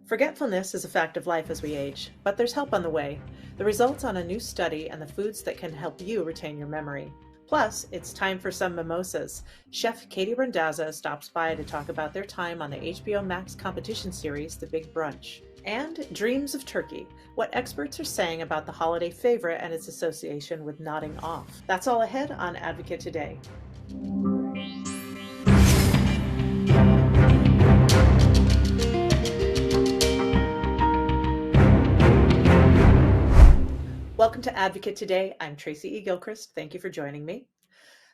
Forgetfulness is a fact of life as we age, but there's help on the way. The results on a new study and the foods that can help you retain your memory. Plus, it's time for some mimosas. Chef Katie Randazza stops by to talk about their time on the HBO Max competition series, The Big Brunch. And Dreams of Turkey, what experts are saying about the holiday favorite and its association with nodding off. That's all ahead on Advocate Today. Welcome to Advocate Today. I'm Tracy E. Gilchrist. Thank you for joining me.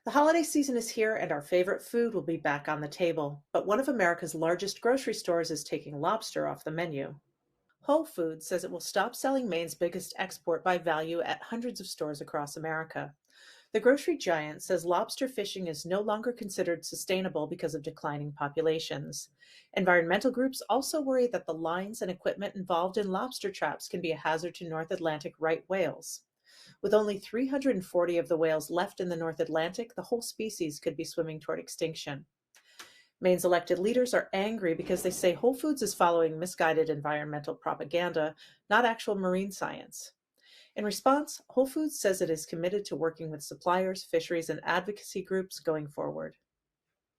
The holiday season is here and our favorite food will be back on the table, but one of America's largest grocery stores is taking lobster off the menu. Whole Foods says it will stop selling Maine's biggest export by value at hundreds of stores across America. The grocery giant says lobster fishing is no longer considered sustainable because of declining populations. Environmental groups also worry that the lines and equipment involved in lobster traps can be a hazard to North Atlantic right whales. With only 340 of the whales left in the North Atlantic, the whole species could be swimming toward extinction. Maine's elected leaders are angry because they say Whole Foods is following misguided environmental propaganda, not actual marine science. In response, Whole Foods says it is committed to working with suppliers, fisheries, and advocacy groups going forward.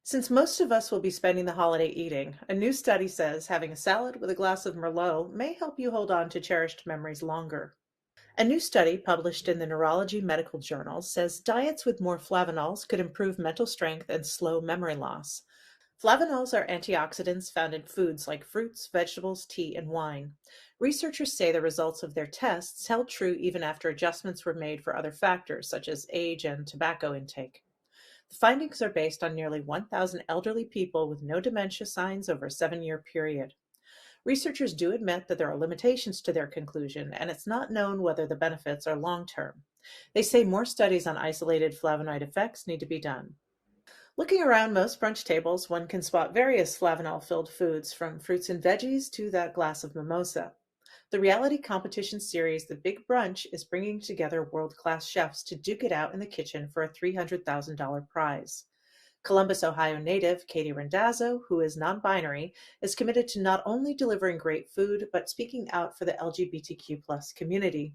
Since most of us will be spending the holiday eating, a new study says having a salad with a glass of Merlot may help you hold on to cherished memories longer. A new study published in the Neurology Medical Journal says diets with more flavonols could improve mental strength and slow memory loss. Flavonols are antioxidants found in foods like fruits, vegetables, tea, and wine. Researchers say the results of their tests held true even after adjustments were made for other factors such as age and tobacco intake. The findings are based on nearly 1,000 elderly people with no dementia signs over a 7-year period. Researchers do admit that there are limitations to their conclusion, and it's not known whether the benefits are long-term. They say more studies on isolated flavonoid effects need to be done. Looking around most brunch tables, one can spot various flavanol-filled foods, from fruits and veggies to that glass of mimosa. The reality competition series The Big Brunch is bringing together world-class chefs to duke it out in the kitchen for a $300,000 prize. Columbus, Ohio native Katie Randazzo, who is non-binary, is committed to not only delivering great food, but speaking out for the LGBTQ+ community.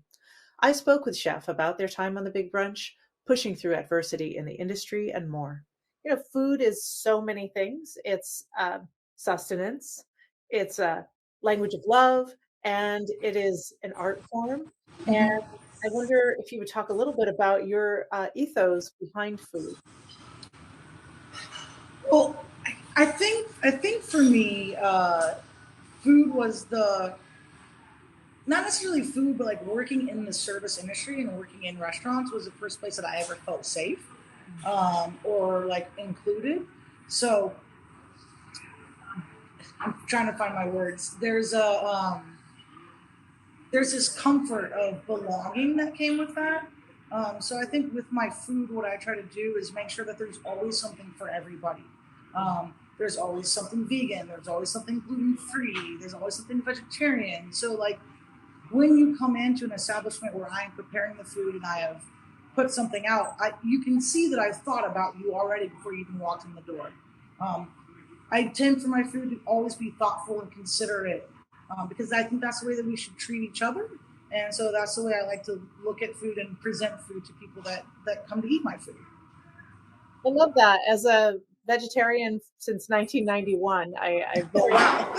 I spoke with Chef about their time on The Big Brunch, pushing through adversity in the industry, and more. Food is so many things. It's sustenance, it's a language of love, and it is an art form. And Mhm. I wonder if you would talk a little bit about your ethos behind food. Well, I think for me, food was the not necessarily food, but like working in the service industry and working in restaurants was the first place that I ever felt safe, or like included. So I'm trying to find my words. There's this comfort of belonging that came with that. So I think with my food, what I try to do is make sure that there's always something for everybody. There's always something vegan. There's always something gluten free. There's always something vegetarian. So like when you come into an establishment where I am preparing the food and I have put something out, you can see that I've thought about you already before you even walked in the door. Um, I tend for my food to always be thoughtful and considerate, because I think that's the way that we should treat each other. And so that's the way I like to look at food and present food to people that come to eat my food. I love that. As a vegetarian since 1991, I Oh, very wow.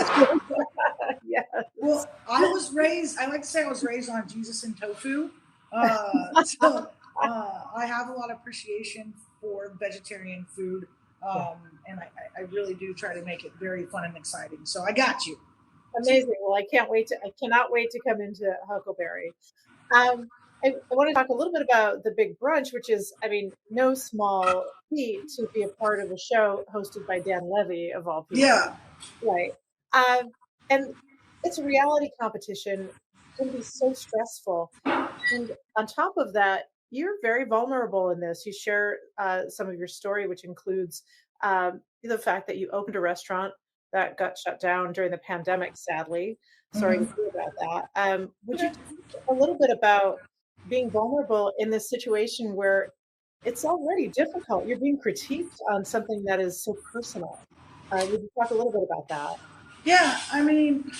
yes. Well, I like to say I was raised on Jesus and tofu. So I have a lot of appreciation for vegetarian food. Yeah. And I really do try to make it very fun and exciting. So I got you. Amazing. Well, I cannot wait to come into Huckleberry. I want to talk a little bit about the Big Brunch, which is, I mean, no small feat to be a part of a show hosted by Dan Levy, of all people. Yeah. Right. Um, and it's a reality competition, can be so stressful. And on top of that, you're very vulnerable in this. You share some of your story, which includes the fact that you opened a restaurant that got shut down during the pandemic, sadly. Sorry to Mhm. hear about that. Would you Okay. talk a little bit about being vulnerable in this situation where it's already difficult? You're being critiqued on something that is so personal. Would you talk a little bit about that? Yeah, I mean,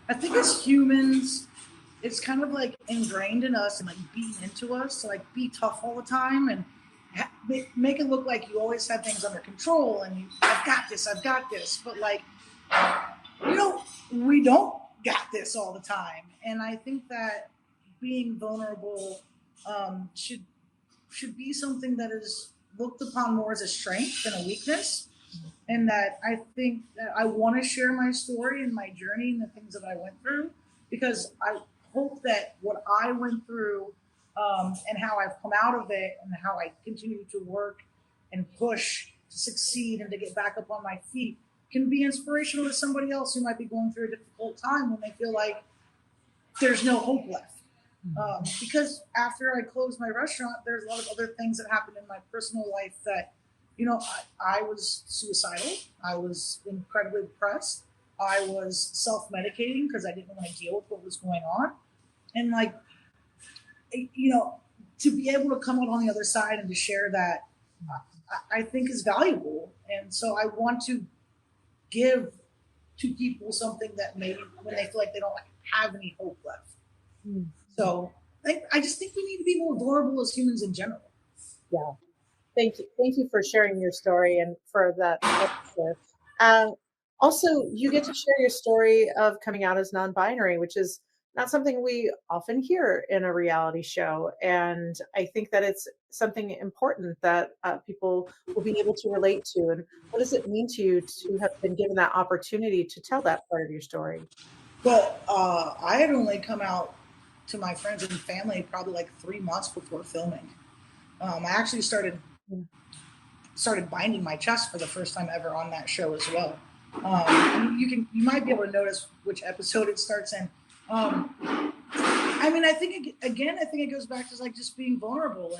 I think as humans, it's kind of like ingrained in us and like beaten into us to like be tough all the time and make it look like you always have things under control and I've got this. But like, you know, we don't got this all the time. And I think that being vulnerable should be something that is looked upon more as a strength than a weakness. And that I think that I want to share my story and my journey and the things that I went through because I hope that what I went through and how I've come out of it and how I continue to work and push to succeed and to get back up on my feet can be inspirational to somebody else who might be going through a difficult time when they feel like there's no hope left. Because after I closed my restaurant, there's a lot of other things that happened in my personal life that, I was suicidal. I was incredibly depressed. I was self-medicating because I didn't want to deal with what was going on. And like, to be able to come out on the other side and to share that, I think is valuable. And so I want to give to people something that maybe when they feel like they don't have any hope left. So I just think we need to be more vulnerable as humans in general. Yeah. Thank you. Thank you for sharing your story and for that answer. Uh, Also, you get to share your story of coming out as non-binary, which is not something we often hear in a reality show. And I think that it's something important that people will be able to relate to. And what does it mean to you to have been given that opportunity to tell that part of your story? Well, I had only come out to my friends and family probably like 3 months before filming. I actually Mm. started binding my chest for the first time ever on that show as well. You might be able to notice which episode it starts in. I mean, I think it goes back to like just being vulnerable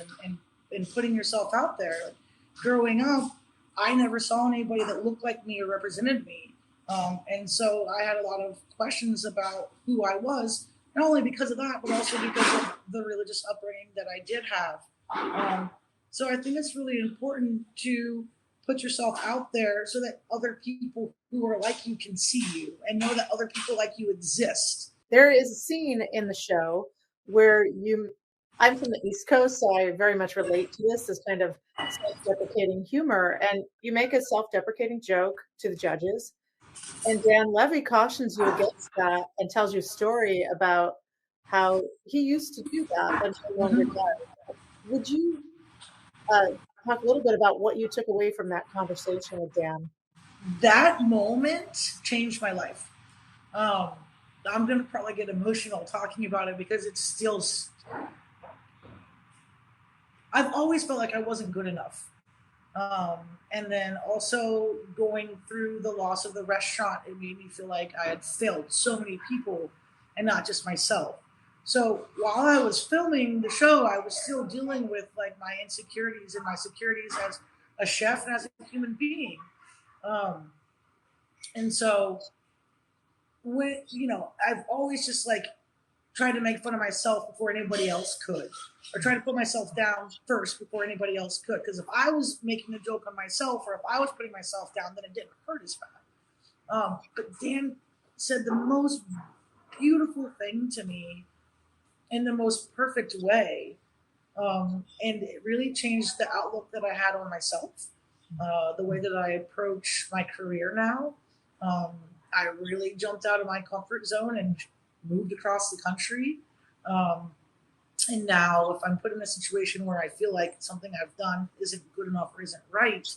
and putting yourself out there. Like, growing up, I never saw anybody that looked like me or represented me, and so I had a lot of questions about who I was, not only because of that, but also because of the religious upbringing that I did have. So I think it's really important to put yourself out there so that other people who are like you can see you and know that other people like you exist. There is a scene in the show where I'm from the East Coast, so I very much relate to this kind of self-deprecating humor. And you make a self-deprecating joke to the judges, and Dan Levy cautions you against that and tells you a story about how he used to do that until one Mhm. does. Would you uh, talk a little bit about what you took away from that conversation with Dan? That moment changed my life. Um, I'm going to probably get emotional talking about it because it's still. I've always felt like I wasn't good enough. And then also going through the loss of the restaurant, it made me feel like I had failed so many people and not just myself. So while I was filming the show, I was still dealing with like my insecurities and my securities as a chef and as a human being. Um, and so when I've always just like tried to make fun of myself before anybody else could, or try to put myself down first before anybody else could. Because if I was making a joke on myself, or if I was putting myself down, then it didn't hurt as bad. But Dan said the most beautiful thing to me in the most perfect way, and it really changed the outlook that I had on myself, the way that I approach my career now. Um, I really jumped out of my comfort zone and moved across the country. Um, and now, if I'm put in a situation where I feel like something I've done isn't good enough or isn't right,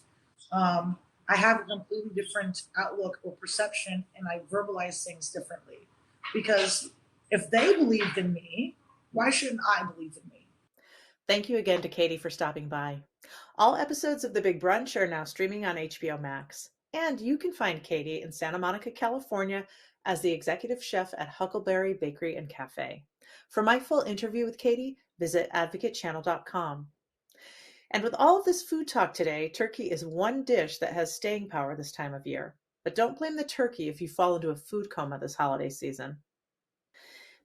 I have a completely different outlook or perception, and I verbalize things differently. Because if they believed in me, why shouldn't I believe in me? Thank you again to Katie for stopping by. All episodes of The Big Brunch are now streaming on HBO Max. And you can find Katie in Santa Monica, California as the executive chef at Huckleberry Bakery and Cafe. For my full interview with Katie, visit advocatechannel.com. And with all of this food talk today, turkey is one dish that has staying power this time of year. But don't blame the turkey if you fall into a food coma this holiday season.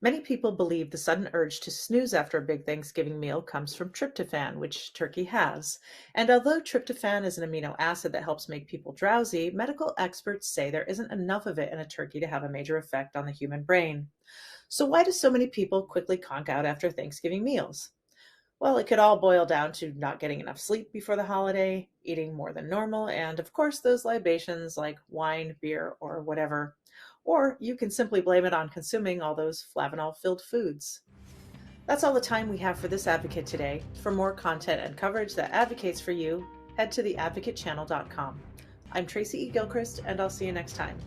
Many people believe the sudden urge to snooze after a big Thanksgiving meal comes from tryptophan, which turkey has. And although tryptophan is an amino acid that helps make people drowsy, medical experts say there isn't enough of it in a turkey to have a major effect on the human brain. So, why do so many people quickly conk out after Thanksgiving meals? Well, it could all boil down to not getting enough sleep before the holiday, eating more than normal, and of course, those libations like wine, beer, or whatever. Or you can simply blame it on consuming all those flavanol filled foods. That's all the time we have for this advocate today. For more content and coverage that advocates for you, head to theadvocatechannel.com. I'm Tracy E. Gilchrist, and I'll see you next time.